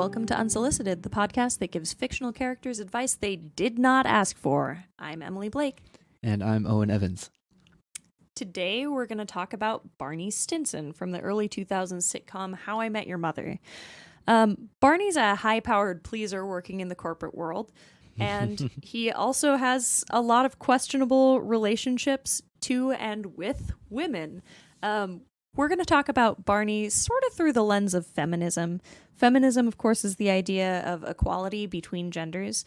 welcome to Unsolicited, the podcast that gives fictional characters advice they did not ask for. I'm Emily Blake. And I'm Owen Evans. Today we're going to talk about Barney Stinson from the early 2000s sitcom How I Met Your Mother. Barney's a high-powered pleaser working in the corporate world, and he also has a lot of questionable relationships to and with women. We're going to talk about Barney sort of through the lens of feminism. Feminism, of course, is the idea of equality between genders.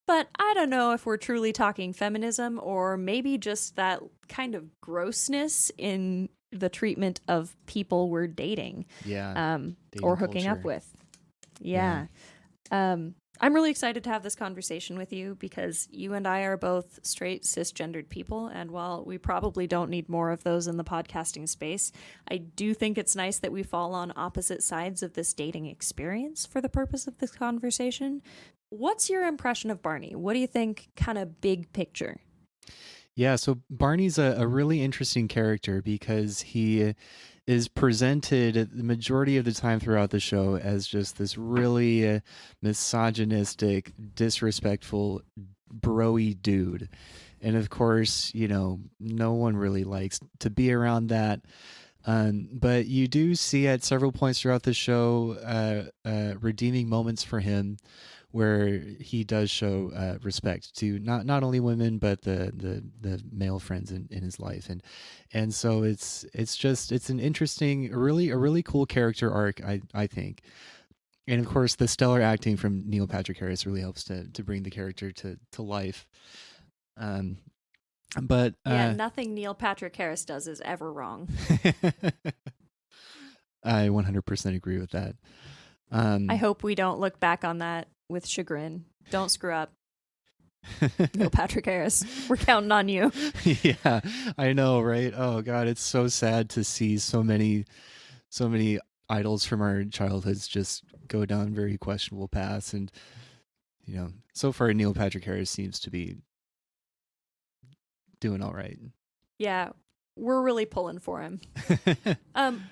But I don't know if we're truly talking feminism or maybe just that kind of grossness in the treatment of people we're dating. Yeah. Or hooking up with. Yeah. I'm really excited to have this conversation with you because you and I are both straight, cisgendered people. And while we probably don't need more of those in the podcasting space, I do think it's nice that we fall on opposite sides of this dating experience for the purpose of this conversation. What's your impression of Barney? What do you think, kind of big picture? Yeah, so Barney's a really interesting character because he is presented the majority of the time throughout the show as just this really misogynistic, disrespectful, bro-y dude. And of course, you know, no one really likes to be around that. But you do see at several points throughout the show redeeming moments for him where he does show respect to not only women but the male friends in his life, and so it's an interesting, a really cool character arc, I think. And of course the stellar acting from Neil Patrick Harris really helps to bring the character to life. But nothing Neil Patrick Harris does is ever wrong. I 100% agree with that. I hope we don't look back on that with chagrin. Don't screw up. Neil Patrick Harris, we're counting on you. Yeah, I know, right? Oh God, it's so sad to see so many idols from our childhoods just go down very questionable paths, and you know, so far Neil Patrick Harris seems to be doing all right. Yeah, we're really pulling for him.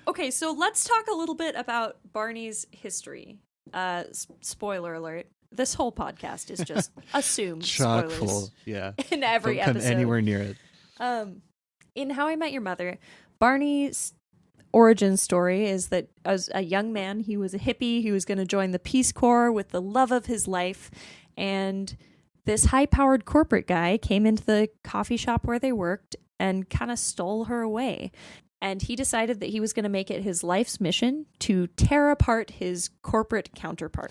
Okay, so let's talk a little bit about Barney's history. Spoiler alert. This whole podcast is just assumed chock spoilers. Full, yeah. In every Don't come episode. anywhere near it. In How I Met Your Mother, Barney's origin story is that as a young man, he was a hippie. He was going to join the Peace Corps with the love of his life, and this high-powered corporate guy came into the coffee shop where they worked and kind of stole her away. And he decided that he was going to make it his life's mission to tear apart his corporate counterpart.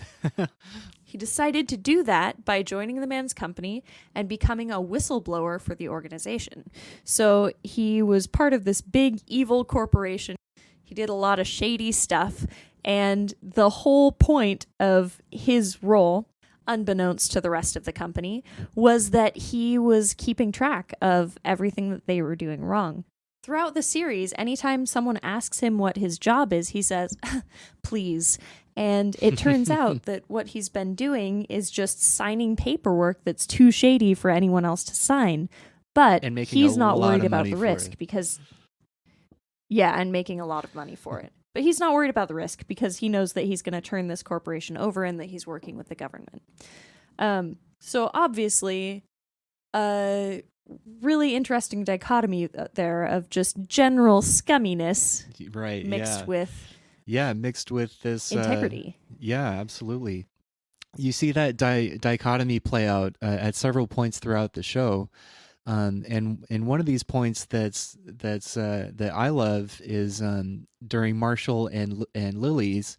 He decided to do that by joining the man's company and becoming a whistleblower for the organization. So he was part of this big evil corporation. He did a lot of shady stuff. And the whole point of his role, unbeknownst to the rest of the company, was that he was keeping track of everything that they were doing wrong. Throughout the series, anytime someone asks him what his job is, he says, please. And it turns out that what he's been doing is just signing paperwork that's too shady for anyone else to sign. But he's not worried about the risk because... Yeah, and making a lot of money for it. But he's not worried about the risk because he knows that he's going to turn this corporation over and that he's working with the government. So obviously, really interesting dichotomy there of just general scumminess, right? Mixed with this integrity. Yeah, absolutely. You see that dichotomy play out at several points throughout the show, and one of these points that I love is during Marshall and Lily's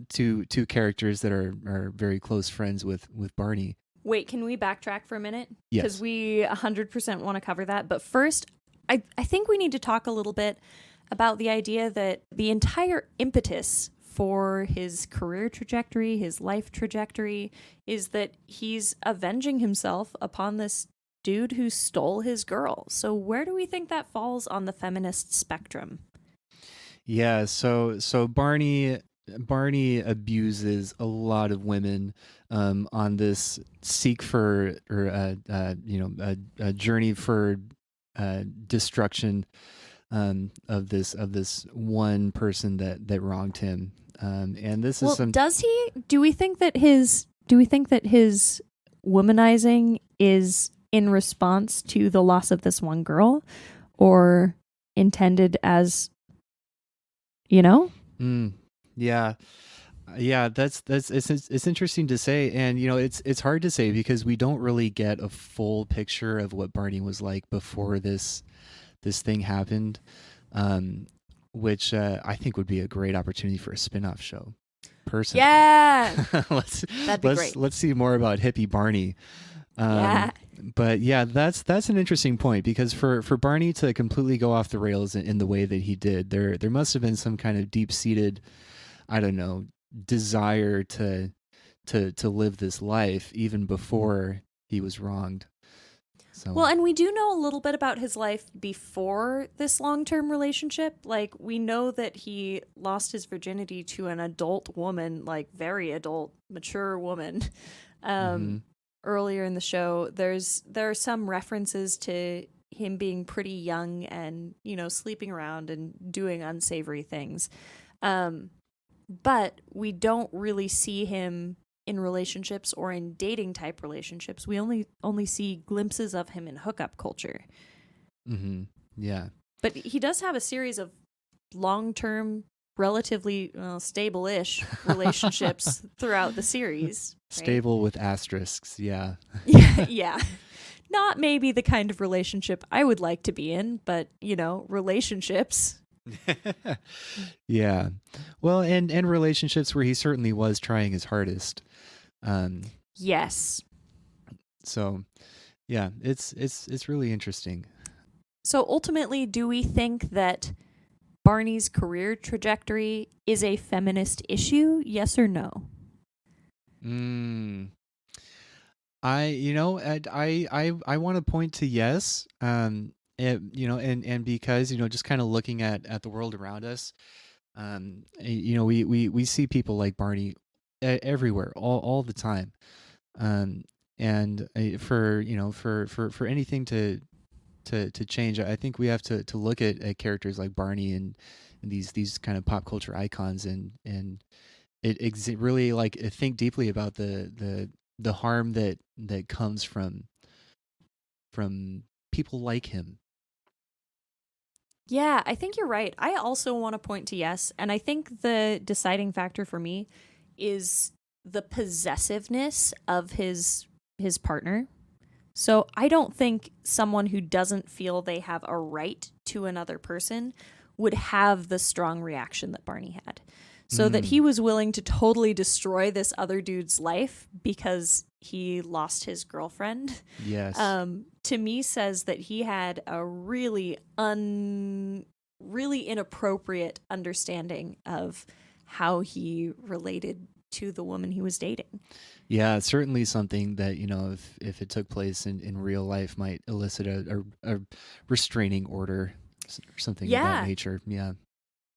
two characters that are very close friends with Barney. Wait, can we backtrack for a minute? Yes. Because we 100% want to cover that. But first, I think we need to talk a little bit about the idea that the entire impetus for his career trajectory, his life trajectory, is that he's avenging himself upon this dude who stole his girl. So where do we think that falls on the feminist spectrum? Yeah, so Barney abuses a lot of women on this seek for, or a journey for destruction of this one person that wronged him. And this is Well, some. does he? Do we think that his womanizing is in response to the loss of this one girl, or intended as, you know? Yeah. Yeah, that's it's interesting to say, and it's hard to say because we don't really get a full picture of what Barney was like before this thing happened, um, which I think would be a great opportunity for a spin-off show. Personally, Yeah, let's that'd be great. let's see more about hippie Barney. Yeah. But yeah, that's an interesting point because for Barney to completely go off the rails in the way that he did, there must have been some kind of deep-seated, I don't know, desire to live this life even before he was wronged. So Well, and we do know a little bit about his life before this long-term relationship. Like, we know that he lost his virginity to an adult woman, like very adult, mature woman. mhm. Earlier in the show, there are some references to him being pretty young and, sleeping around and doing unsavory things. But we don't really see him in relationships or in dating type relationships. We only see glimpses of him in hookup culture. Yeah. But he does have a series of long-term, relatively stable-ish relationships throughout the series. Right? Stable with asterisks, yeah. Yeah. Not maybe the kind of relationship I would like to be in, but, relationships. Yeah. Well, and relationships where he certainly was trying his hardest. Yes. So yeah, it's really interesting. So ultimately, do we think that Barney's career trajectory is a feminist issue? Yes or no? I want to point to yes. And because just kind of looking at the world around us, we see people like Barney everywhere, all the time. And for anything to change, I think we have to look at characters like Barney and these kind of pop culture icons, and really like think deeply about the harm that comes from people like him. Yeah, I think you're right. I also want to point to yes. And I think the deciding factor for me is the possessiveness of his partner. So I don't think someone who doesn't feel they have a right to another person would have the strong reaction that Barney had. So that he was willing to totally destroy this other dude's life because he lost his girlfriend. Yes. To me says that he had a really inappropriate understanding of how he related to the woman he was dating. Yeah, certainly something that if it took place in real life might elicit a restraining order or something of that nature.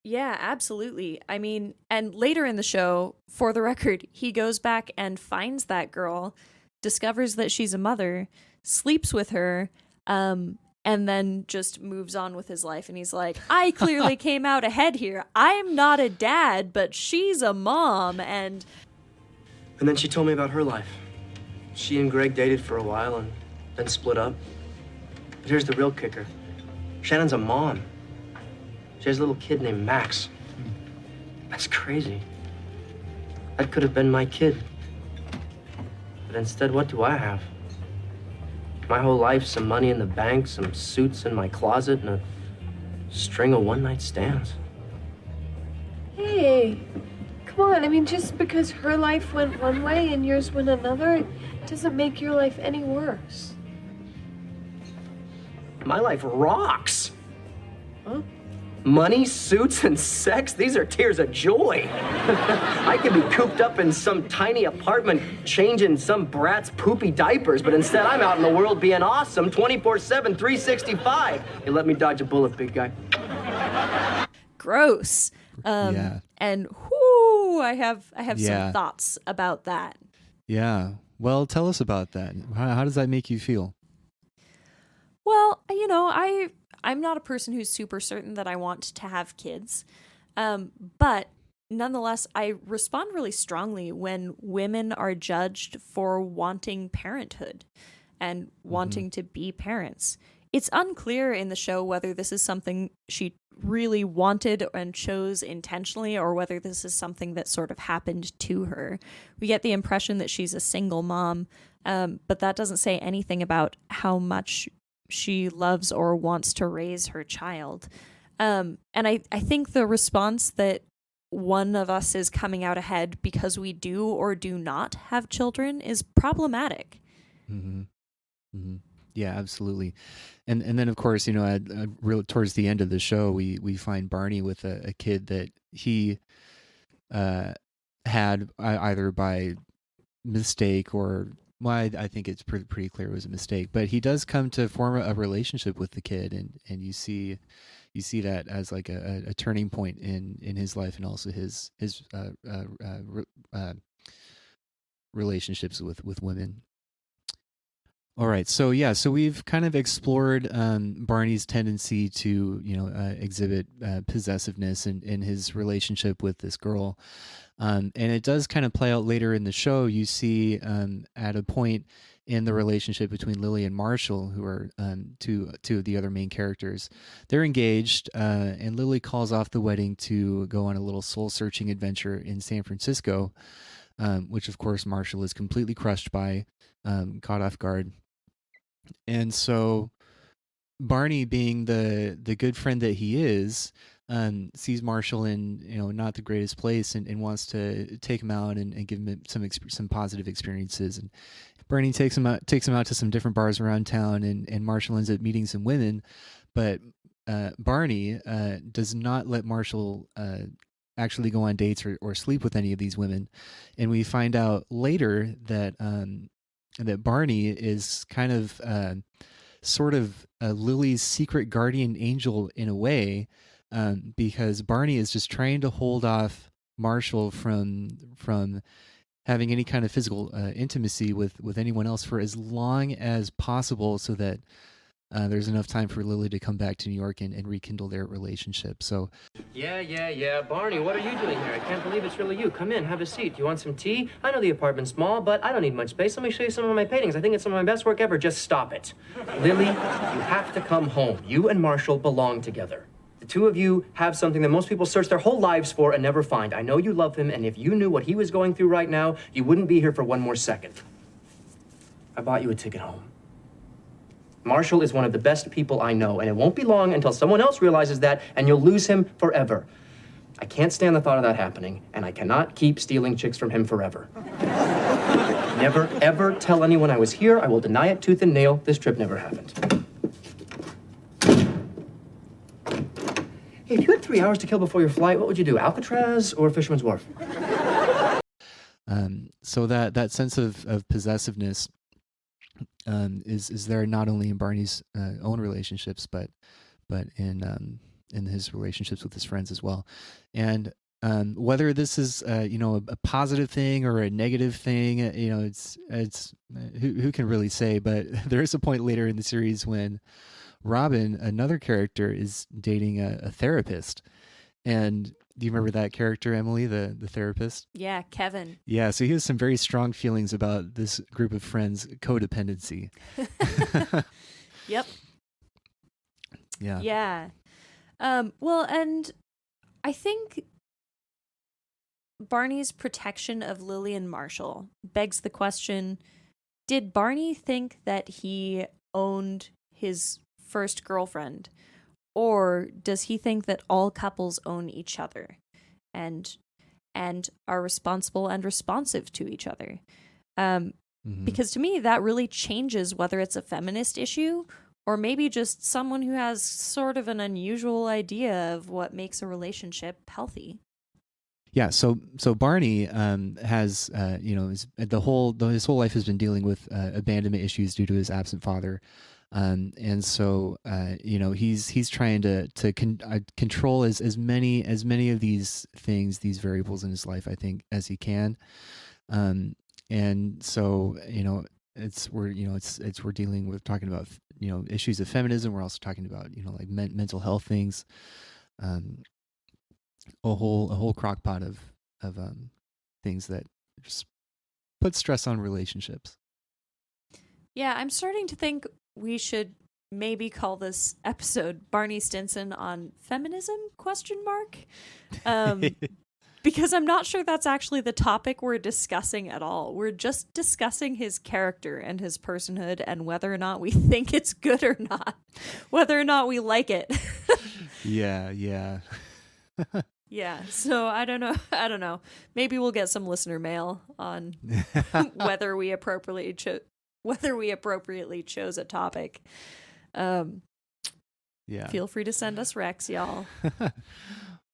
Yeah, absolutely. I mean, and later in the show, for the record, he goes back and finds that girl, discovers that she's a mother, sleeps with her, and then just moves on with his life. And he's like, I clearly came out ahead here. I'm not a dad, but she's a mom. And then she told me about her life. She and Greg dated for a while and then split up. But here's the real kicker. Shannon's a mom. She has a little kid named Max. That's crazy. That could have been my kid. But instead, what do I have? My whole life, some money in the bank, some suits in my closet, and a string of one-night stands. Hey, come on. I mean, just because her life went one way and yours went another, it doesn't make your life any worse. My life rocks. Huh? Money, suits, and sex, these are tears of joy. I could be cooped up in some tiny apartment changing some brat's poopy diapers, but instead I'm out in the world being awesome 24/7, 365. You let me dodge a bullet, big guy. gross. Yeah. And whoo, I have Yeah. some thoughts about that. Yeah. Well, tell us about that. How does that make you feel? Well, I'm not a person who's super certain that I want to have kids. But nonetheless, I respond really strongly when women are judged for wanting parenthood and Mm-hmm. wanting to be parents. It's unclear in the show whether this is something she really wanted and chose intentionally, or whether this is something that sort of happened to her. We get the impression that she's a single mom, but that doesn't say anything about how much she loves or wants to raise her child. And I think the response that one of us is coming out ahead because we do or do not have children is problematic. Mm-hmm. Mm-hmm. Yeah, absolutely. And then of course, real towards the end of the show, we find Barney with a kid that he uh, had either by mistake or, well, I think it's pretty clear it was a mistake. But he does come to form a relationship with the kid, and you see that as like a turning point in his life, and also his relationships with women. All right, so we've kind of explored Barney's tendency to exhibit possessiveness in his relationship with this girl, and it does kind of play out later in the show. You see at a point in the relationship between Lily and Marshall, who are two of the other main characters. They're engaged, and Lily calls off the wedding to go on a little soul-searching adventure in San Francisco, which of course Marshall is completely crushed by, caught off guard. And so Barney, being the good friend that he is, sees Marshall in not the greatest place, and wants to take him out and give him some positive experiences. And Barney takes him out to some different bars around town, and Marshall ends up meeting some women, but Barney does not let Marshall actually go on dates or sleep with any of these women. And we find out later that Barney is kind of sort of Lily's secret guardian angel in a way, because Barney is just trying to hold off Marshall from having any kind of physical intimacy with anyone else for as long as possible, so that there's enough time for Lily to come back to New York and rekindle their relationship. So Yeah. Barney, what are you doing here? I can't believe it's really you. Come in, have a seat. You want some tea? I know the apartment's small, but I don't need much space. Let me show you some of my paintings. I think it's some of my best work ever. Just stop it. Lily, you have to come home. You and Marshall belong together. The two of you have something that most people search their whole lives for and never find. I know you love him, and if you knew what he was going through right now, you wouldn't be here for one more second. I bought you a ticket home. Marshall is one of the best people I know, and it won't be long until someone else realizes that, and you'll lose him forever. I can't stand the thought of that happening, and I cannot keep stealing chicks from him forever. Never, ever tell anyone I was here. I will deny it tooth and nail. This trip never happened. Hey, if you had 3 hours to kill before your flight, what would you do, Alcatraz or Fisherman's Wharf? So that sense of possessiveness is there not only in Barney's own relationships, but in his relationships with his friends as well. And whether this is a positive thing or a negative thing, it's who can really say. But there is a point later in the series when Robin, another character, is dating a therapist. And do you remember that character, Emily, the therapist? Yeah, Kevin. Yeah, so he has some very strong feelings about this group of friends' codependency. Yep. Yeah. Yeah. Well, and I think Barney's protection of Lily and Marshall begs the question, did Barney think that he owned his first girlfriend? Or does he think that all couples own each other and are responsible and responsive to each other? Because to me, that really changes whether it's a feminist issue or maybe just someone who has sort of an unusual idea of what makes a relationship healthy. Yeah, so Barney has his whole life has been dealing with abandonment issues due to his absent father. And so he's trying to control as many of these things, these variables in his life, I think, as he can. And so we're dealing with talking about issues of feminism. We're also talking about like mental health things. a whole crock pot of things that just put stress on relationships. Yeah, I'm starting to think we should maybe call this episode Barney Stinson on feminism ? Um, because I'm not sure that's actually the topic we're discussing at all. We're just discussing his character and his personhood and whether or not we think it's good or not, whether or not we like it. Yeah. Yeah, so I don't know. Maybe we'll get some listener mail on whether we appropriately chose a topic. Yeah. Feel free to send us recs, y'all.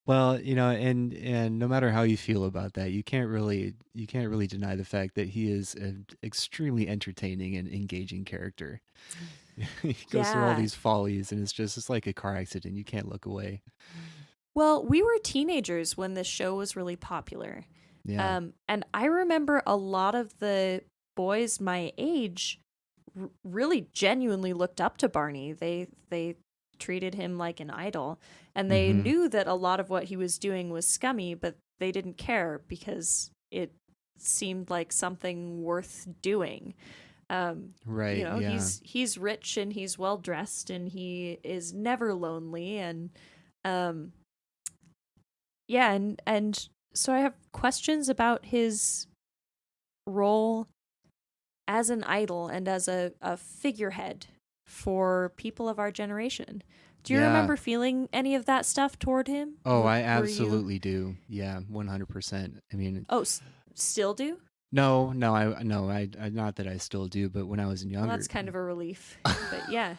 Well, and no matter how you feel about that, you can't really deny the fact that he is an extremely entertaining and engaging character. He goes through all these follies, and it's like a car accident. You can't look away. Well, we were teenagers when this show was really popular. Yeah. And I remember a lot of the boys my age really genuinely looked up to Barney. They treated him like an idol, and they knew that a lot of what he was doing was scummy, but they didn't care because it seemed like something worth doing. Right. Yeah. He's rich and he's well dressed and he is never lonely, and and so I have questions about his role as an idol and as a figurehead for people of our generation. Do you remember feeling any of that stuff toward him? Oh, I absolutely do. Yeah, 100%. I mean, still do? No, I not that I still do, but when I was younger. Well, that's kind of a relief. But yeah.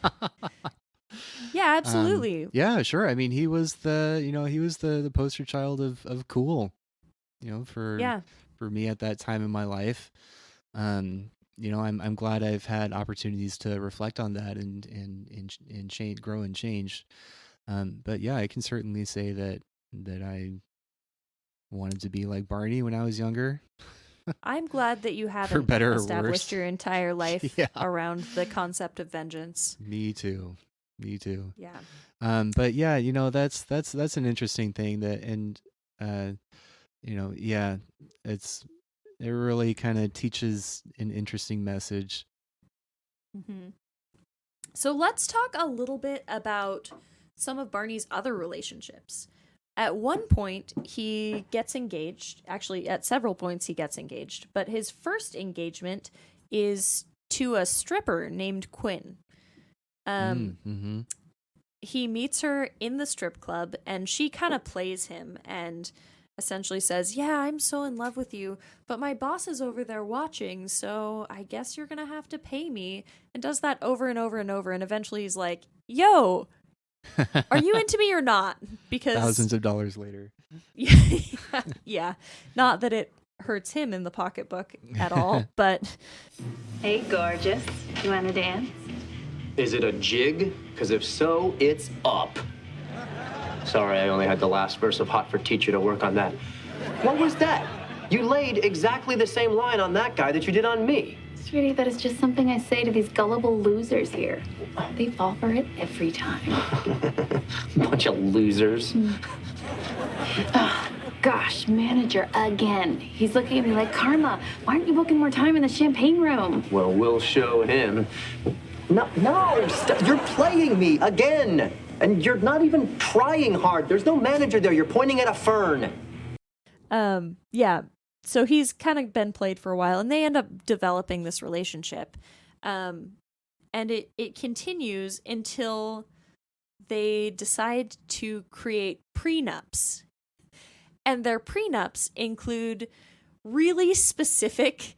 Yeah, absolutely. Yeah, sure. I mean, he was the poster child of cool, for me at that time in my life. I'm glad I've had opportunities to reflect on that and change, grow and change. But yeah, I can certainly say that I wanted to be like Barney when I was younger. I'm glad that you haven't For better or established worse. your entire life Yeah. around the concept of vengeance. Me too. Yeah. But yeah, that's an interesting thing it really kind of teaches an interesting message. Mm-hmm. So let's talk a little bit about some of Barney's other relationships. At one point, he gets engaged. Actually, at several points, he gets engaged. But his first engagement is to a stripper named Quinn. He meets her in the strip club, and she kind of plays him and essentially says, "Yeah, I'm so in love with you, but my boss is over there watching, so I guess you're going to have to pay me," and does that over and over and over. And eventually he's like, "Yo, are you into me or not?" Because thousands of dollars later. Yeah. Not that it hurts him in the pocketbook at all, but... Hey, gorgeous. You want to dance? Is it a jig? Because if so, it's up. Sorry, I only had the last verse of Hot for Teacher to work on that. What was that? You laid exactly the same line on that guy that you did on me. Sweetie, that is just something I say to these gullible losers here. They fall for it every time. Bunch of losers. Oh, gosh, manager again. He's looking at me like, "Karma, why aren't you booking more time in the champagne room?" Well, we'll show him. No, you're playing me again. And you're not even trying hard. There's no manager there. You're pointing at a fern. Yeah. So he's kind of been played for a while, and they end up developing this relationship. And it continues until they decide to create prenups. And their prenups include really specific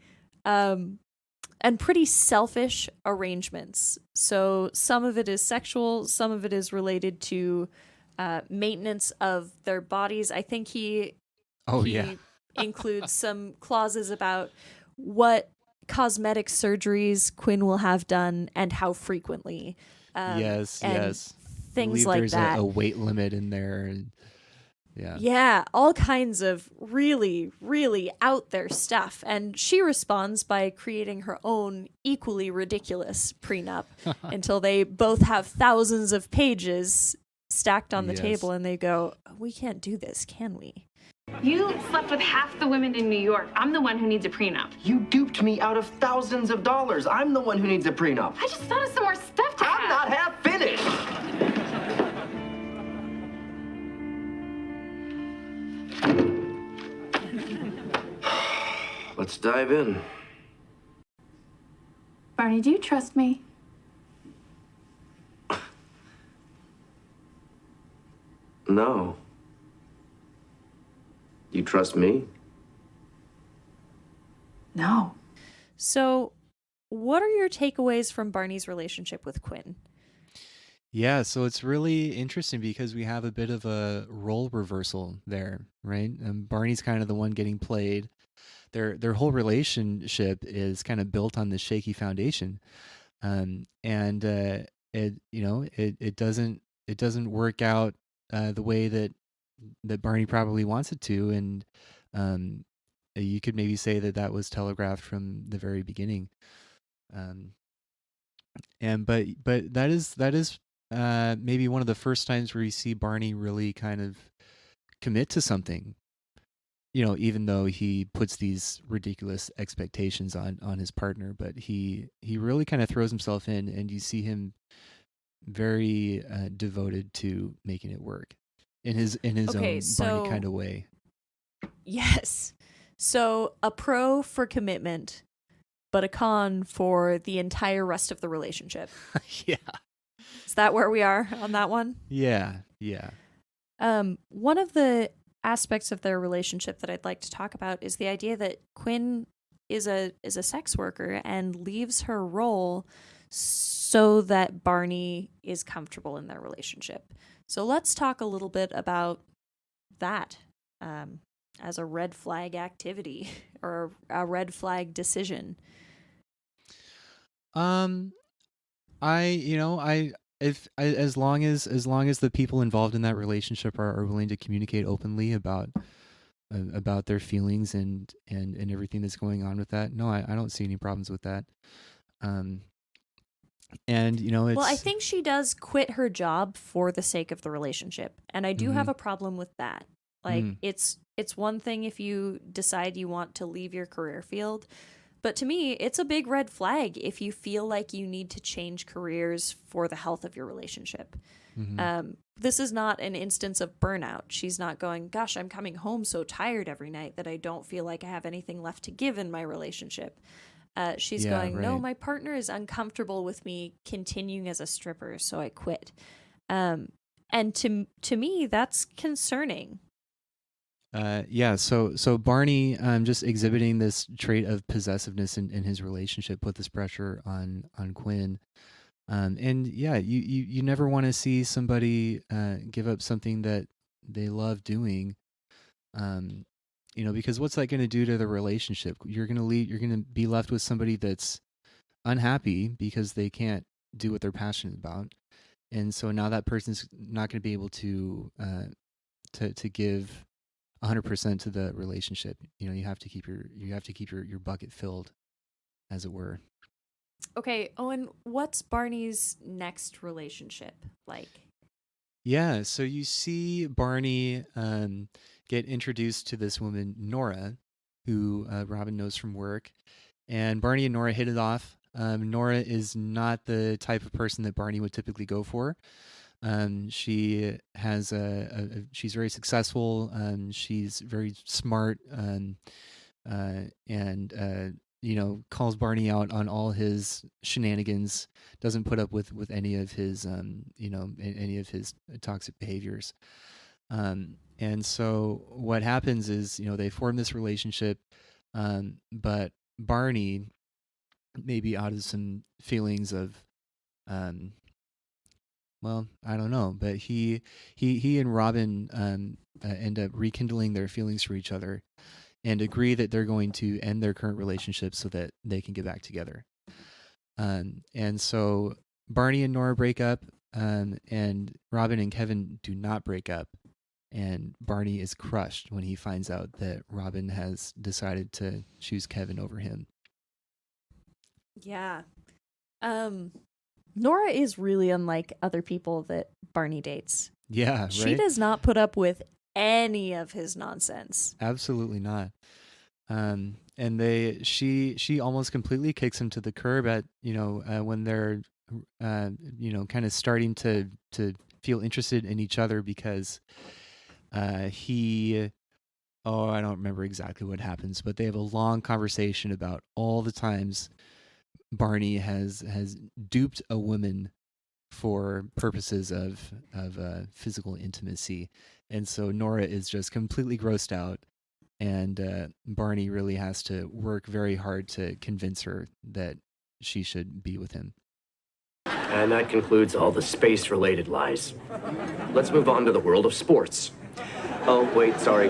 and pretty selfish arrangements. So some of it is sexual, some of it is related to maintenance of their bodies. I think he includes some clauses about what cosmetic surgeries Quinn will have done and how frequently. Yes. Things like there's that. A weight limit in there. And Yeah, all kinds of really, really out there stuff. And she responds by creating her own equally ridiculous prenup until they both have thousands of pages stacked on the Yes. table, and they go, "We can't do this, can we?" You slept with half the women in New York. I'm the one who needs a prenup. You duped me out of thousands of dollars. I'm the one who needs a prenup. I just thought of some more stuff to I'm add. not half finished. Let's dive in. Barney, do you trust me? No. You trust me? No. So, what are your takeaways from Barney's relationship with Quinn? Yeah, so it's really interesting because we have a bit of a role reversal there, right? Barney's kind of the one getting played. Their whole relationship is kind of built on this shaky foundation, and it doesn't work out the way that Barney probably wants it to, and um, you could maybe say that was telegraphed from the very beginning. And but that is maybe one of the first times where you see Barney really kind of commit to something, even though he puts these ridiculous expectations on his partner, but he really kind of throws himself in, and you see him very devoted to making it work in his Okay, own so- Barney kind of way. Yes. So, a pro for commitment, but a con for the entire rest of the relationship. Yeah. Is that where we are on that one? Yeah. One of the aspects of their relationship that I'd like to talk about is the idea that Quinn is a sex worker and leaves her role so that Barney is comfortable in their relationship. So let's talk a little bit about that as a red flag activity or a red flag decision. As long as the people involved in that relationship are willing to communicate openly about their feelings and everything that's going on with that, no, I don't see any problems with that. And it's, Well, I think she does quit her job for the sake of the relationship, and I do have Mhm. a problem with that. Like, Mm. it's one thing if you decide you want to leave your career field, but to me, it's a big red flag if you feel like you need to change careers for the health of your relationship. Mhm. This is not an instance of burnout. She's not going, "Gosh, I'm coming home so tired every night that I don't feel like I have anything left to give in my relationship." She's Yeah, going, "No, right. my partner is uncomfortable with me continuing as a stripper, so I quit." And to me, that's concerning. Yeah, so Barney just exhibiting this trait of possessiveness in his relationship put this pressure on Quinn. And yeah, you never want to see somebody give up something that they love doing. Because what's that going to do to the relationship? You're going to be left with somebody that's unhappy because they can't do what they're passionate about. And so now that person's not going to be able to give 100% to the relationship. You have to keep your bucket filled, as it were. Okay, Owen, what's Barney's next relationship like? Yeah, so you see Barney get introduced to this woman, Nora, who Robin knows from work. And Barney and Nora hit it off. Nora is not the type of person that Barney would typically go for. She has she's very successful. She's very smart, and calls Barney out on all his shenanigans. Doesn't put up with any of his any of his toxic behaviors. And so what happens is they form this relationship, but Barney, maybe out of some feelings of well, I don't know, but he and Robin end up rekindling their feelings for each other and agree that they're going to end their current relationship so that they can get back together. And so Barney and Nora break up, and Robin and Kevin do not break up. And Barney is crushed when he finds out that Robin has decided to choose Kevin over him. Yeah. Nora is really unlike other people that Barney dates. Yeah, She right? does not put up with any of his nonsense. Absolutely not. And she almost completely kicks him to the curb at, when they're, kind of starting to feel interested in each other because he, oh, I don't remember exactly what happens, but they have a long conversation about all the times Barney has duped a woman for purposes of physical intimacy, and so Nora is just completely grossed out, and Barney really has to work very hard to convince her that she should be with him. And that concludes all the space-related lies. Let's move on to the world of sports. Oh, wait, sorry.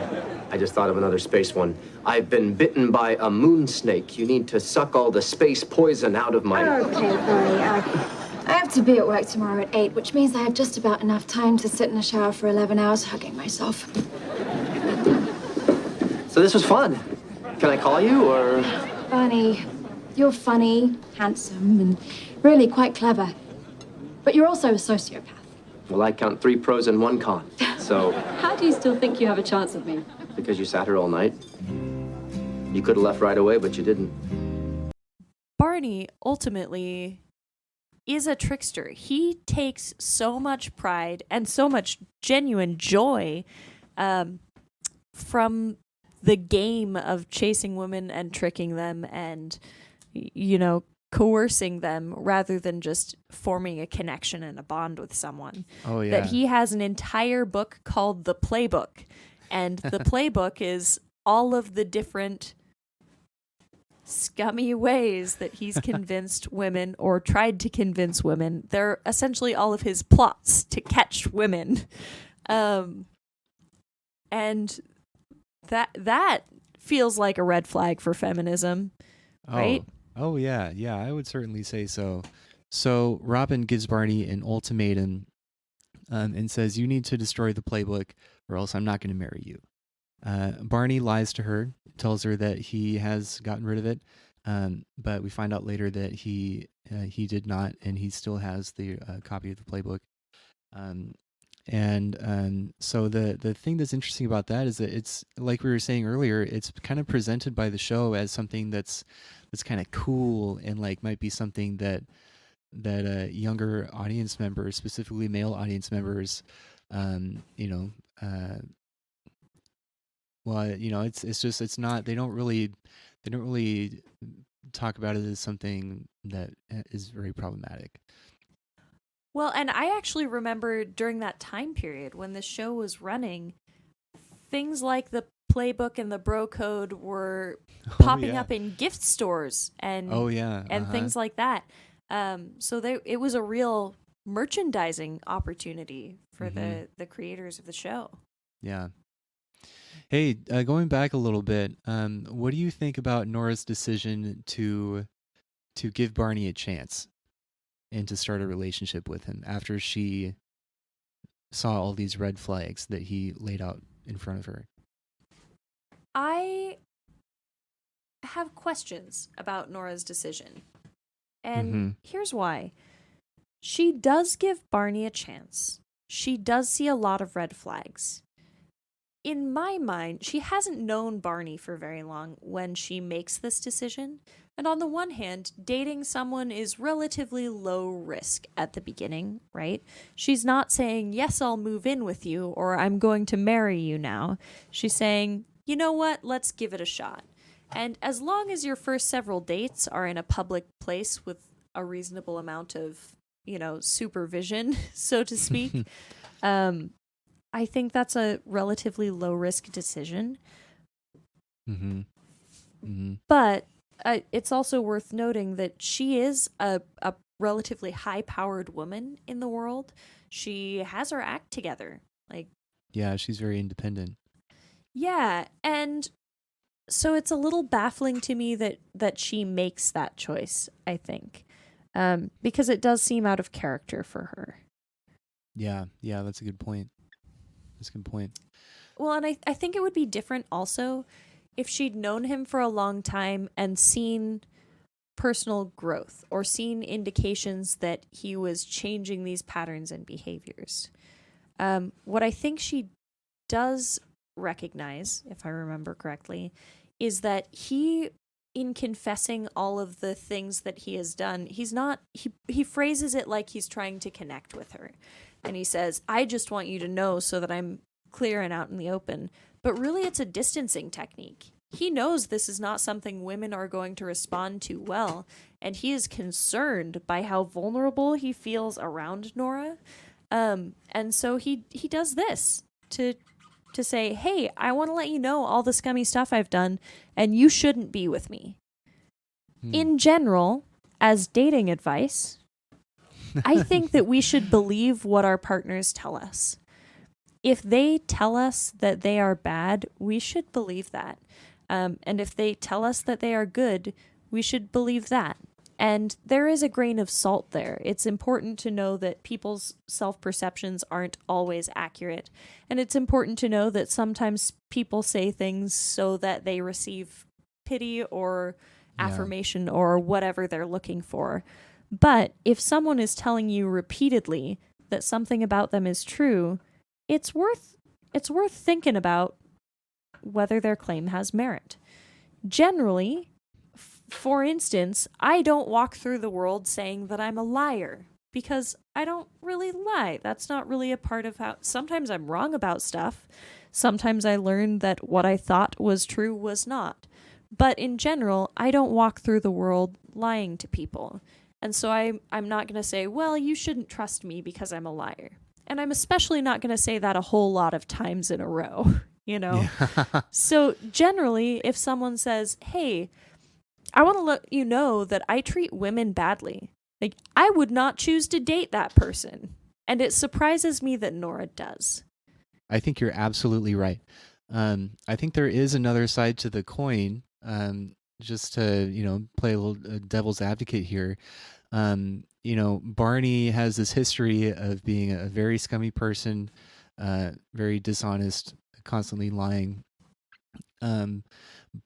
I just thought of another space one. I've been bitten by a moon snake. You need to suck all the space poison out of my... Okay, Barney. I have to be at work tomorrow at 8, which means I have just about enough time to sit in the shower for 11 hours hugging myself. So this was fun. Can I call you, or... Barney, you're funny, handsome, and really quite clever. But you're also a sociopath. Well, I count 3 pros and 1 con. So... How do you still think you have a chance with me? Because you sat here all night. You could have left right away, but you didn't. Barney ultimately is a trickster. He takes so much pride and so much genuine joy from the game of chasing women and tricking them and, coercing them rather than just forming a connection and a bond with someone. Oh yeah. That he has an entire book called The Playbook. And the playbook is all of the different scummy ways that he's convinced women or tried to convince women. They're essentially all of his plots to catch women. And that feels like a red flag for feminism, right? Oh yeah, I would certainly say so. So Robin gives Barney an ultimatum and says, you need to destroy the playbook or else I'm not going to marry you. Barney lies to her, tells her that he has gotten rid of it, but we find out later that he did not, and he still has the copy of the playbook. So the thing that's interesting about that is that it's, like we were saying earlier, it's kind of presented by the show as something that's kind of cool and like might be something that younger audience members, specifically male audience members, it's not, they don't really talk about it as something that is very problematic. Well, and I actually remember during that time period when the show was running, things like the playbook and the bro code were popping up in gift stores and things like that. So it was a real merchandising opportunity for the creators of the show. Yeah. Hey, going back a little bit, what do you think about Nora's decision to give Barney a chance and to start a relationship with him after she saw all these red flags that he laid out in front of her? I have questions about Nora's decision. And here's why. She does give Barney a chance. She does see a lot of red flags. In my mind, she hasn't known Barney for very long when she makes this decision. And on the one hand, dating someone is relatively low risk at the beginning, right? She's not saying, yes, I'll move in with you, or I'm going to marry you now. She's saying, you know what, let's give it a shot. And as long as your first several dates are in a public place with a reasonable amount of, supervision, so to speak, I think that's a relatively low risk decision. But it's also worth noting that she is a relatively high powered woman in the world. She has her act together. Yeah, she's very independent. Yeah, and so it's a little baffling to me that she makes that choice, I think, because it does seem out of character for her. Yeah, that's a good point. Well, and I think it would be different also if she'd known him for a long time and seen personal growth or seen indications that he was changing these patterns and behaviors. What I think she does recognize, if I remember correctly, is that in confessing all of the things that he has done, he phrases it like he's trying to connect with her. And he says, I just want you to know so that I'm clear and out in the open. But really, it's a distancing technique. He knows this is not something women are going to respond to well, and he is concerned by how vulnerable he feels around Nora. And so he does this to say, hey, I want to let you know all the scummy stuff I've done, and you shouldn't be with me. In general, as dating advice, I think that we should believe what our partners tell us. If they tell us that they are bad, we should believe that. And if they tell us that they are good, we should believe that. And there is a grain of salt there. It's important to know that people's self-perceptions aren't always accurate. And it's important to know that sometimes people say things so that they receive pity or affirmation or whatever they're looking for. But if someone is telling you repeatedly that something about them is true, it's worth thinking about whether their claim has merit. Generally, for instance, I don't walk through the world saying that I'm a liar because I don't really lie. That's not really a part of how... Sometimes I'm wrong about stuff. Sometimes I learn that what I thought was true was not. But in general, I don't walk through the world lying to people. And so I'm not going to say, well, you shouldn't trust me because I'm a liar. And I'm especially not going to say that a whole lot of times in a row, you know? Yeah. So generally, if someone says, hey, I want to let you know that I treat women badly, like, I would not choose to date that person. And it surprises me that Nora does. I think you're absolutely right. I think there is another side to the coin, just to, play a little devil's advocate here. Barney has this history of being a very scummy person, very dishonest, constantly lying.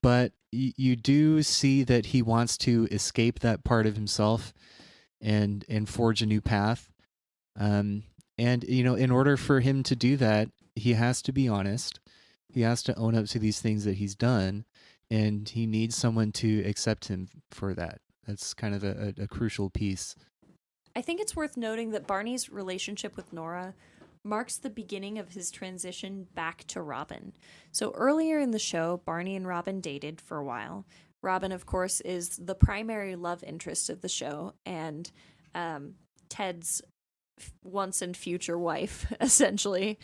But you do see that he wants to escape that part of himself and forge a new path. And, in order for him to do that, he has to be honest. He has to own up to these things that he's done, and he needs someone to accept him for that. That's kind of a crucial piece. I think it's worth noting that Barney's relationship with Nora marks the beginning of his transition back to Robin. So earlier in the show, Barney and Robin dated for a while. Robin, of course, is the primary love interest of the show, and Ted's once and future wife, essentially.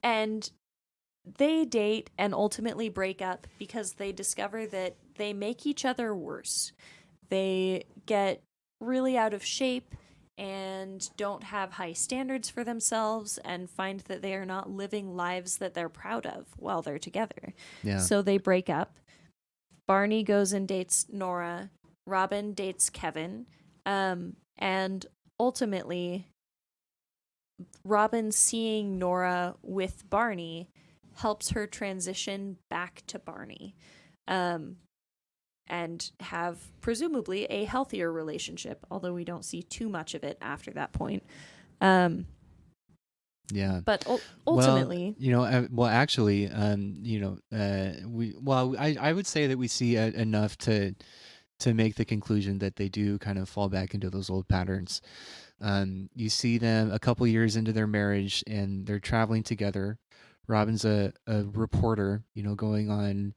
And they date and ultimately break up because they discover that they make each other worse. They get really out of shape and don't have high standards for themselves and find that they are not living lives that they're proud of while they're together. Yeah. So they break up. Barney goes and dates Nora. Robin dates Kevin. And ultimately, Robin seeing Nora with Barney helps her transition back to Barney. And have presumably a healthier relationship, although we don't see too much of it after that point. Yeah. But ultimately... I would say that we see enough to make the conclusion that they do kind of fall back into those old patterns. You see them a couple years into their marriage, and they're traveling together. Robin's a reporter, going on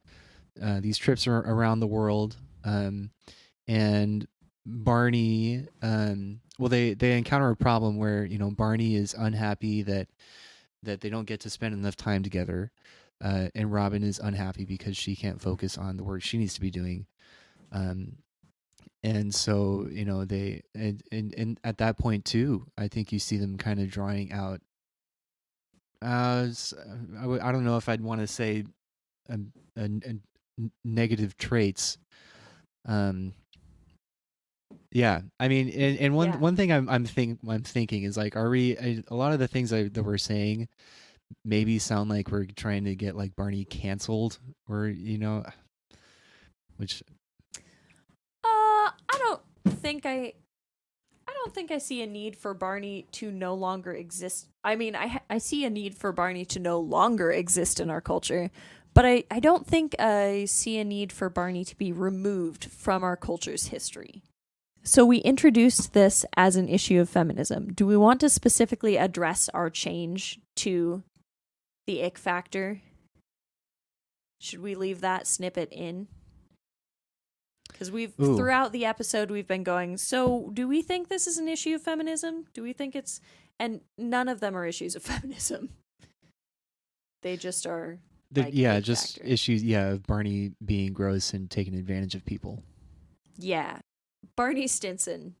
these trips around the world, and Barney, they encounter a problem where Barney is unhappy that they don't get to spend enough time together, and Robin is unhappy because she can't focus on the work she needs to be doing, and so they and at that point too, I think you see them kind of drawing out. I don't know if I'd want to say a negative traits. Yeah, I mean, and one thing I'm thinking is, like, are we a lot of the things that we're saying maybe sound like we're trying to get like Barney canceled, or which I don't don't think I see a need for Barney to no longer exist. I mean, I see a need for Barney to no longer exist in our culture, but I don't think I see a need for Barney to be removed from our culture's history. So we introduced this as an issue of feminism. Do we want to specifically address our change to the ick factor? Should we leave that snippet in? Because throughout the episode, we've been going, so do we think this is an issue of feminism? Do we think it's... And none of them are issues of feminism. They just are... just factor. Issues, of Barney being gross and taking advantage of people. Yeah. Barney Stinson,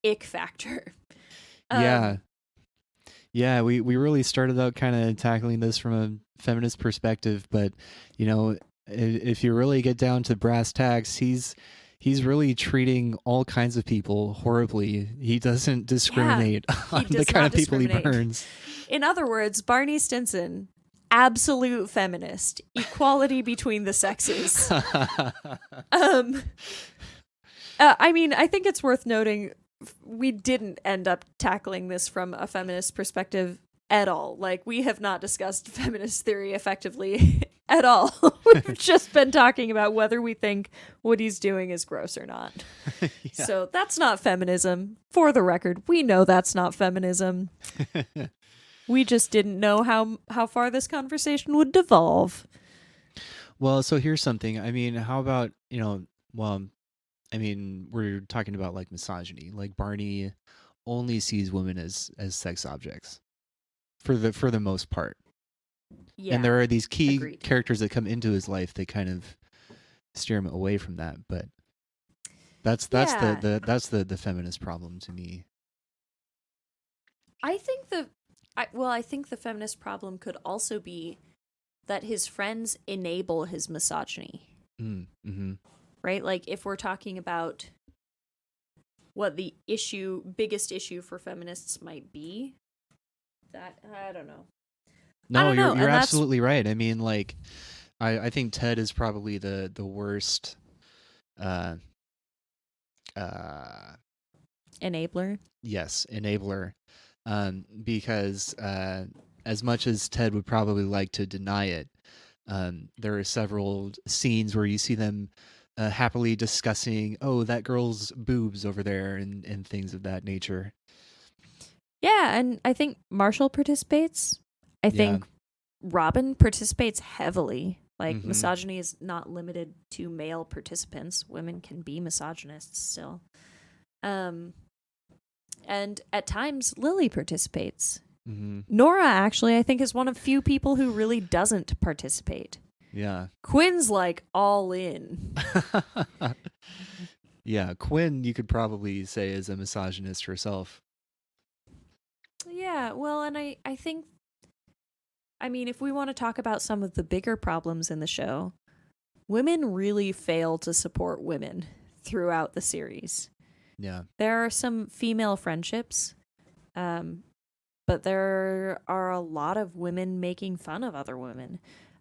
ick factor. Yeah, we really started out kind of tackling this from a feminist perspective, but if you really get down to brass tacks, he's really treating all kinds of people horribly. He doesn't discriminate on the kind of people he burns. In other words, Barney Stinson, absolute feminist, equality between the sexes. I mean, I think it's worth noting we didn't end up tackling this from a feminist perspective at all. Like, we have not discussed feminist theory effectively at all. We've just been talking about whether we think what he's doing is gross or not. So that's not feminism. For the record, we know that's not feminism. We just didn't know how far this conversation would devolve. Well, so here's something. I mean, how about, we're talking about like misogyny. Like Barney only sees women as sex objects for the most part. Yeah, and there are these key characters that come into his life that kind of steer him away from that. But that's the feminist problem to me. I think the feminist problem could also be that his friends enable his misogyny. Mm-hmm. Right? Like, if we're talking about what the biggest issue for feminists might be, that, I don't know. No, you're absolutely right. I mean, like, I think Ted is probably the worst enabler. Yes, enabler. Because as much as Ted would probably like to deny it, there are several scenes where you see them happily discussing, that girl's boobs over there and things of that nature. Yeah, and I think Marshall participates. I think Robin participates heavily. Like, misogyny is not limited to male participants. Women can be misogynists still. And at times, Lily participates. Mm-hmm. Nora, actually, I think, is one of few people who really doesn't participate. Yeah. Quinn's like all in. Yeah, Quinn, you could probably say, is a misogynist herself. Yeah, well, and I think, I mean, if we want to talk about some of the bigger problems in the show, women really fail to support women throughout the series. Yeah. There are some female friendships, but there are a lot of women making fun of other women.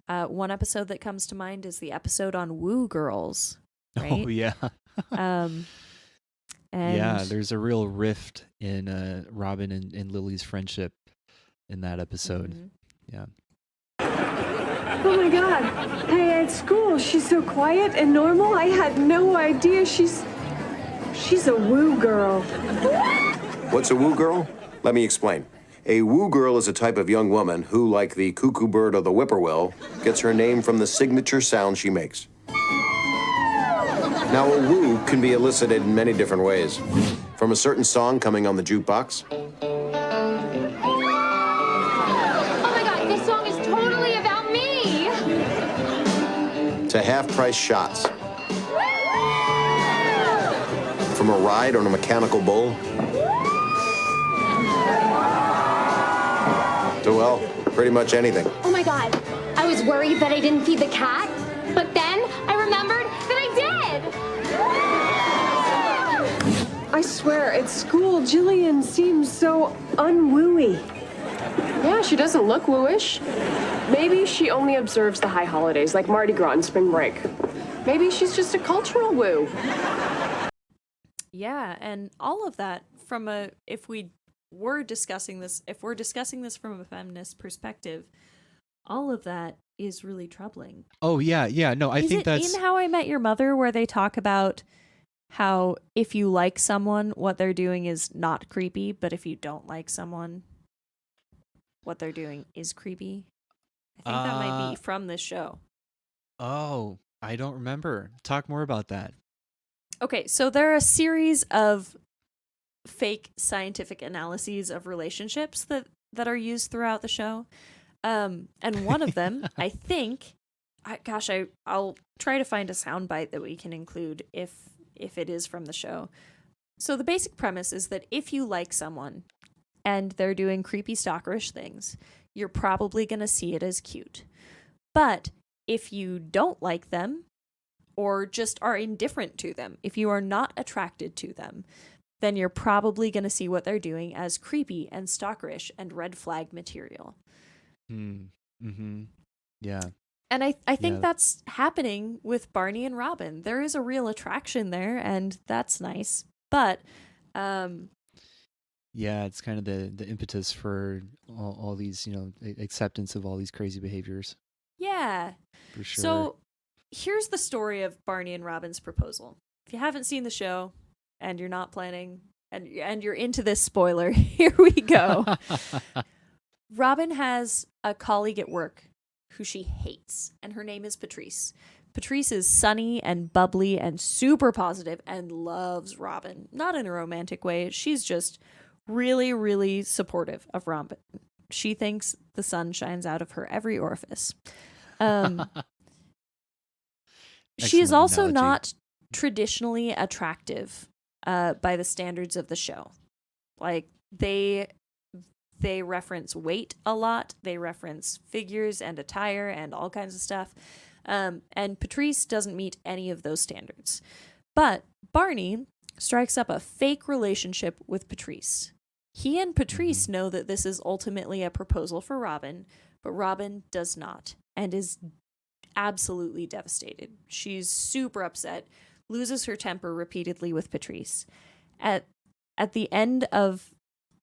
One episode that comes to mind is the episode on Woo Girls. Right? Oh, yeah. And yeah, there's a real rift in Robin and Lily's friendship in that episode. Mm-hmm. Yeah. Oh my God. Hey, at school, she's so quiet and normal. I had no idea she's a woo girl. What's a woo girl? Let me explain. A woo girl is a type of young woman who, like the cuckoo bird or the whippoorwill, gets her name from the signature sound she makes. Now, a woo can be elicited in many different ways. From a certain song coming on the jukebox. Oh my God, this song is totally about me! To half-price shots. From a ride on a mechanical bull. To, well, pretty much anything. Oh my God, I was worried that I didn't feed the cat, but then I remembered that I did! I swear, at school, Jillian seems so unwooey. Yeah, she doesn't look wooish. Maybe she only observes the high holidays, like Mardi Gras and spring break. Maybe she's just a cultural woo. Yeah, and all of that from a if we're discussing this from a feminist perspective, all of that is really troubling. Oh yeah. No, I Is think it in How I Met Your Mother where they talk about how if you like someone, what they're doing is not creepy, but if you don't like someone, what they're doing is creepy? I think that might be from this show. Oh, I don't remember. Talk more about that. Okay, so there are a series of fake scientific analyses of relationships that are used throughout the show. And one of them, I think, I'll try to find a soundbite that we can include if it is from the show. So the basic premise is that if you like someone and they're doing creepy stalkerish things, you're probably going to see it as cute. But if you don't like them or just are indifferent to them, if you are not attracted to them, then you're probably going to see what they're doing as creepy and stalkerish and red flag material. Yeah. And I think that's happening with Barney and Robin. There is a real attraction there, and that's nice. But yeah, it's kind of the impetus for all these, acceptance of all these crazy behaviors. Yeah. For sure. So here's the story of Barney and Robin's proposal. If you haven't seen the show and you're not planning and you're into this spoiler, here we go. Robin has a colleague at work who she hates, and her name is Patrice. Patrice is sunny and bubbly and super positive and loves Robin. Not in a romantic way. She's just really, really supportive of Robin. She thinks the sun shines out of her every orifice. She is also not traditionally attractive by the standards of the show. Like they reference weight a lot. They reference figures and attire and all kinds of stuff. And Patrice doesn't meet any of those standards. But Barney strikes up a fake relationship with Patrice. He and Patrice know that this is ultimately a proposal for Robin, but Robin does not and is absolutely devastated. She's super upset, loses her temper repeatedly with Patrice. At the end of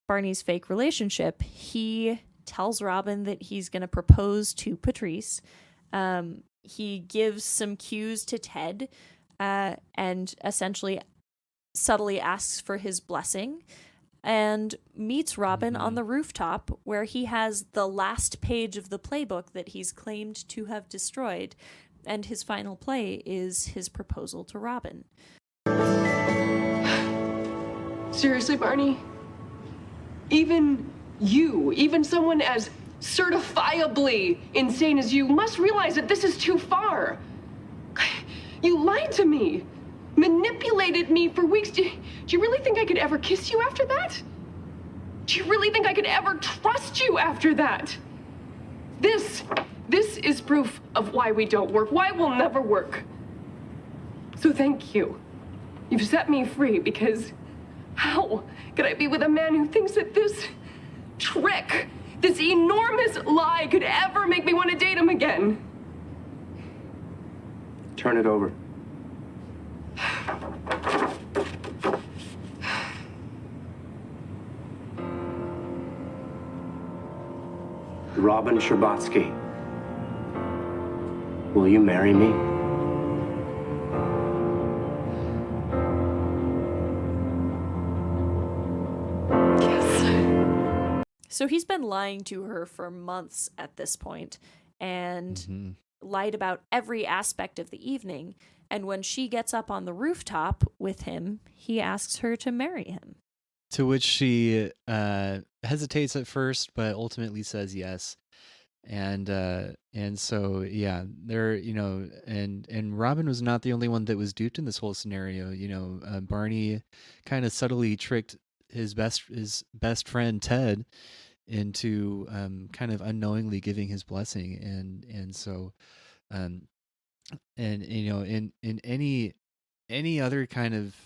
Barney's fake relationship, he tells Robin that he's going to propose to Patrice. He gives some cues to Ted and essentially subtly asks for his blessing and meets Robin on the rooftop where he has the last page of the playbook that he's claimed to have destroyed. And his final play is his proposal to Robin. Seriously, Barney? Even you, even someone as certifiably insane as you, must realize that this is too far. You lied to me, manipulated me for weeks. Do you really think I could ever kiss you after that? Do you really think I could ever trust you after that? This is proof of why we don't work, why we'll never work. So thank you. You've set me free because how could I be with a man who thinks that this trick, this enormous lie could ever make me want to date him again? Turn it over. Robin Scherbatsky, will you marry me? So he's been lying to her for months at this point and lied about every aspect of the evening. And when she gets up on the rooftop with him, he asks her to marry him. To which she hesitates at first, but ultimately says yes. And so yeah, there, and Robin was not the only one that was duped in this whole scenario. Barney kind of subtly tricked his best friend Ted into kind of unknowingly giving his blessing, and so in any other kind of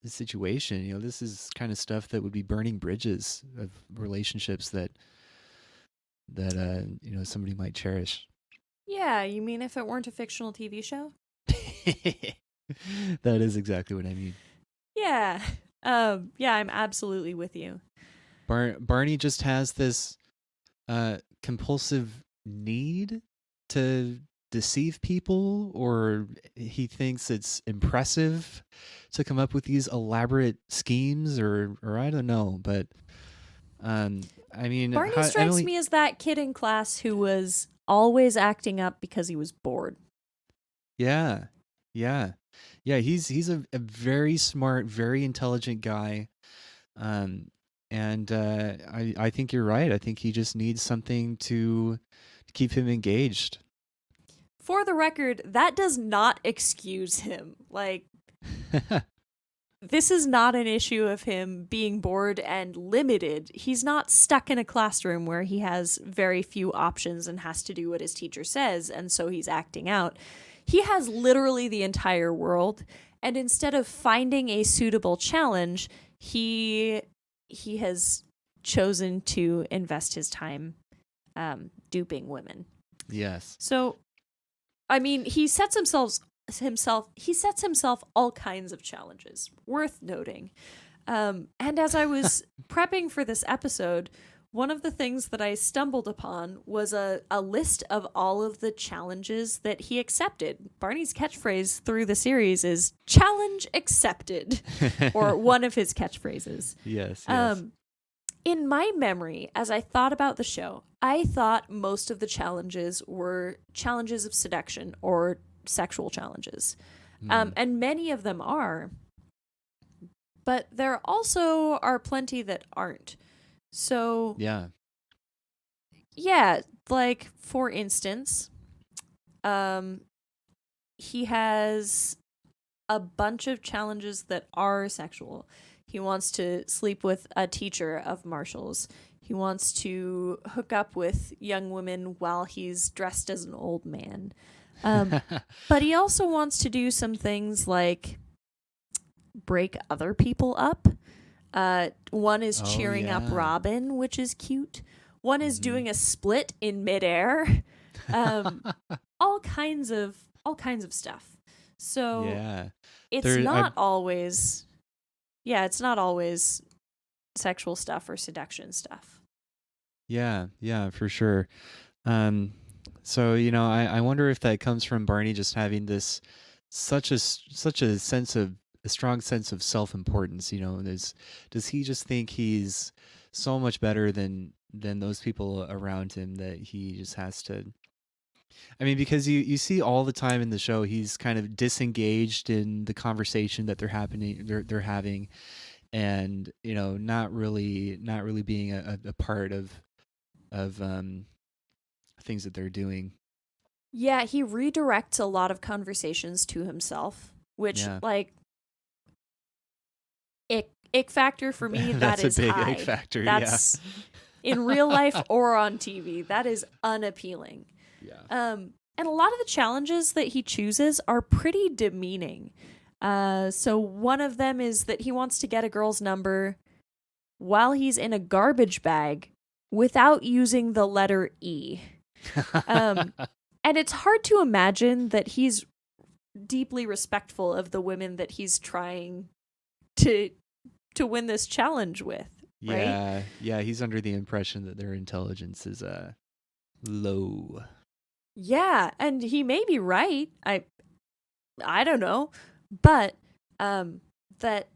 situation, this is kind of stuff that would be burning bridges of relationships that somebody might cherish. Yeah, you mean if it weren't a fictional TV show? That is exactly what I mean. Yeah. Yeah, I'm absolutely with you. Barney just has this compulsive need to deceive people, or he thinks it's impressive to come up with these elaborate schemes, or I don't know, but I mean, Barney how strikes Emily. me as that kid in class who was always acting up because he was bored. Yeah, yeah, yeah. He's a very smart, very intelligent guy. Um, and I think you're right. I think he just needs something to keep him engaged. For the record, that does not excuse him. Like, this is not an issue of him being bored and limited. He's not stuck in a classroom where he has very few options and has to do what his teacher says, and so he's acting out. He has literally the entire world, and instead of finding a suitable challenge, he has chosen to invest his time duping women. Yes. So, I mean, he sets himself all kinds of challenges worth noting. And as I was prepping for this episode, one of the things that I stumbled upon was a list of all of the challenges that he accepted. Barney's catchphrase through the series is "challenge accepted," or one of his catchphrases. Yes. Yes. In my memory, as I thought about the show, I thought most of the challenges were challenges of seduction or sexual challenges. And many of them are. But there also are plenty that aren't. So, Yeah. like, for instance, he has a bunch of challenges that are sexual. He wants to sleep with a teacher of Marshall's. He wants to hook up with young women while he's dressed as an old man. But he also wants to do some things like break other people up. One is cheering up Robin, which is cute. One is doing a split in midair. All kinds of stuff. So it's not always sexual stuff or seduction stuff. Yeah, for sure. So I wonder if that comes from Barney just having this such a strong sense of self-importance. Does he just think he's so much better than those people around him that he just has to? I mean, because you see all the time in the show, he's kind of disengaged in the conversation that they're having, and not really being a part of things that they're doing. Yeah, he redirects a lot of conversations to himself, which like ick factor for me. That's that is a big high. ick factor. That's in real life or on TV. That is unappealing. Yeah. And a lot of the challenges that he chooses are pretty demeaning. So one of them is that he wants to get a girl's number while he's in a garbage bag without using the letter E. And it's hard to imagine that he's deeply respectful of the women that he's trying to win this challenge with, right? Yeah, he's under the impression that their intelligence is low. Yeah, and he may be right. I don't know, but that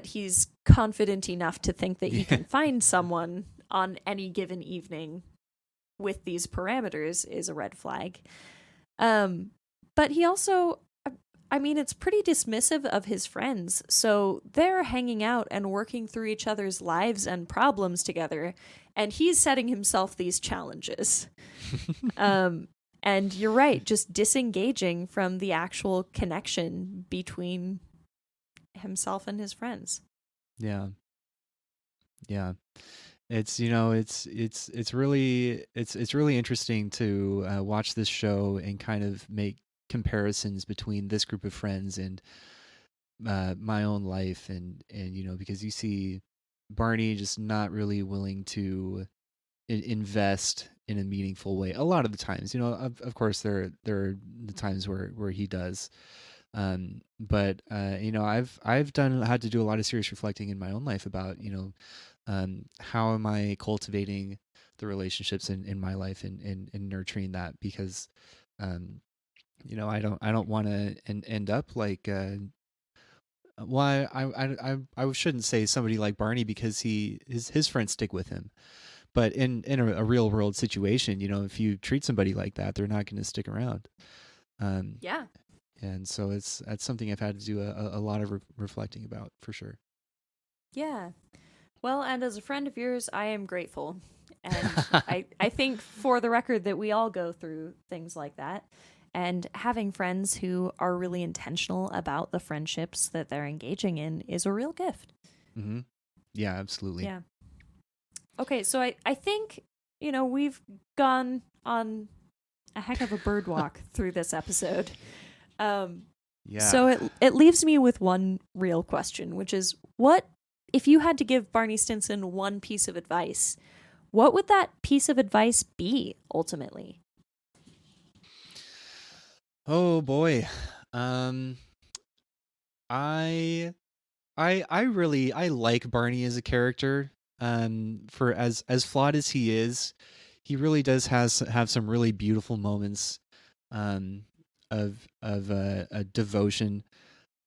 he's confident enough to think that he can find someone on any given evening with these parameters is a red flag. But he also, I mean, it's pretty dismissive of his friends. So they're hanging out and working through each other's lives and problems together, and he's setting himself these challenges. And you're right, just disengaging from the actual connection between himself and his friends. Yeah. It's it's really interesting to watch this show and kind of make comparisons between this group of friends and my own life, and because you see Barney just not really willing to invest in a meaningful way a lot of the times. Of course there are the times where he does, But I've had to do a lot of serious reflecting in my own life about, how am I cultivating the relationships in my life and nurturing that, because, I don't want to end up like, well, I shouldn't say somebody like Barney, because his friends stick with him. But in a real world situation, if you treat somebody like that, they're not going to stick around. Yeah. And so that's something I've had to do a lot of reflecting about, for sure. Yeah. Well, and as a friend of yours, I am grateful. And I think, for the record, that we all go through things like that. And having friends who are really intentional about the friendships that they're engaging in is a real gift. Mm-hmm. Yeah, absolutely. Yeah. Okay, so I think, we've gone on a heck of a bird walk through this episode. Yeah. So it leaves me with one real question, which is, what if you had to give Barney Stinson one piece of advice? What would that piece of advice be ultimately? Oh boy. I really like Barney as a character. For as flawed as he is, he really does have some really beautiful moments of a devotion.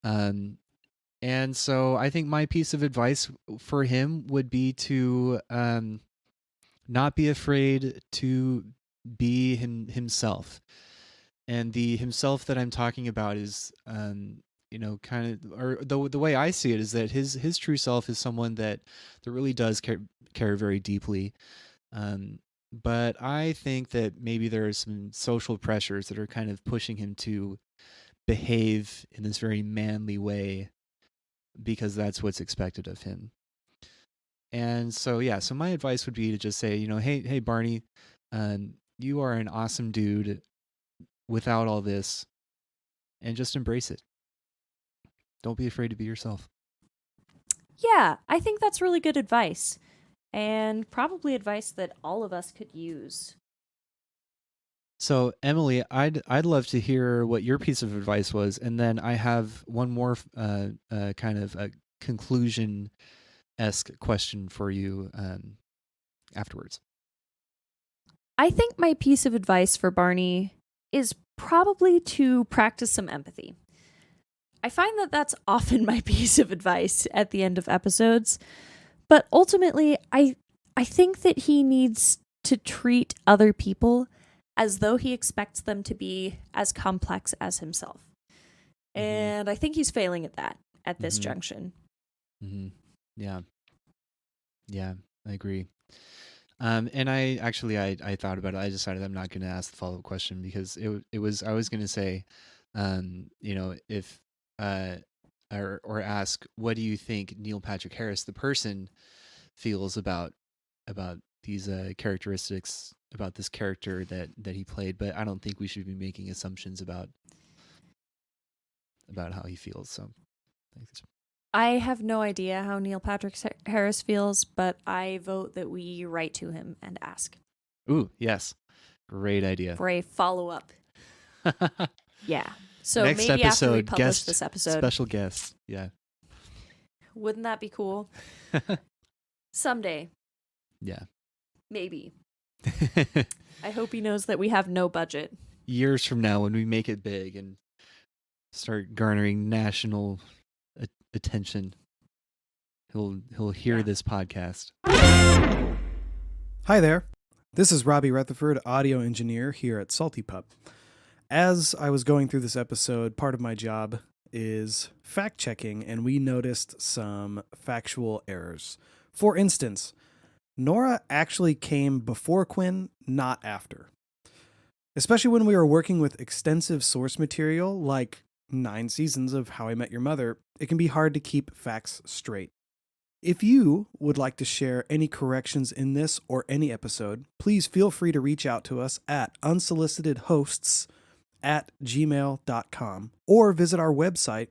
And so I think my piece of advice for him would be to not be afraid to be himself. And the himself that I'm talking about is, kind of, or the way I see it is that his true self is someone that really does care very deeply. But I think that maybe there are some social pressures that are kind of pushing him to behave in this very manly way, because that's what's expected of him. And so, yeah, so my advice would be to just say, hey, Barney, you are an awesome dude without all this, and just embrace it. Don't be afraid to be yourself. Yeah, I think that's really good advice, and probably advice that all of us could use. So, Emily, I'd love to hear what your piece of advice was, and then I have one more kind of a conclusion-esque question for you afterwards. I think my piece of advice for Barney is probably to practice some empathy. I find that that's often my piece of advice at the end of episodes, but ultimately, I think that he needs to treat other people as though he expects them to be as complex as himself. Mm-hmm. And I think he's failing at that at this junction. Mm-hmm. Yeah. Yeah, I agree. And I thought about it. I decided I'm not going to ask the follow-up question, because I was going to say, if or ask, what do you think Neil Patrick Harris, the person, feels about these characteristics, about this character that he played. But I don't think we should be making assumptions about how he feels. So thanks. I have no idea how Neil Patrick Harris feels, but I vote that we write to him and ask. Ooh, yes. Great idea. For a follow-up. Yeah. So next maybe episode, after we publish this episode. Special guest. Yeah. Wouldn't that be cool? Someday. Yeah. Maybe. I hope he knows that we have no budget. Years from now, when we make it big and start garnering national attention, he'll hear this podcast. Hi there. This is Robbie Rutherford, audio engineer here at Salty Pup. As I was going through this episode, part of my job is fact-checking, and we noticed some factual errors. For instance, Nora actually came before Quinn, not after. Especially when we were working with extensive source material like 9 seasons of How I Met Your Mother, it can be hard to keep facts straight. If you would like to share any corrections in this or any episode, please feel free to reach out to us at unsolicitedhosts@gmail.com or visit our website,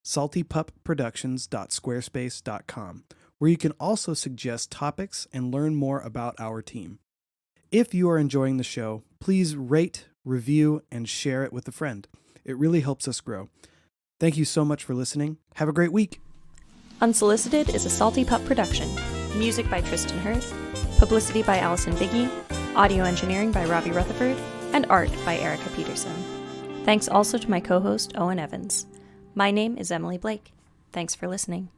saltypupproductions.squarespace.com, where you can also suggest topics and learn more about our team. If you are enjoying the show, please rate, review, and share it with a friend. It really helps us grow. Thank you so much for listening. Have a great week. Unsolicited is a Salty Pup production. Music by Tristan Hirth, publicity by Allison Biggie, audio engineering by Robbie Rutherford, and art by Erica Peterson. Thanks also to my co-host, Owen Evans. My name is Emily Blake. Thanks for listening.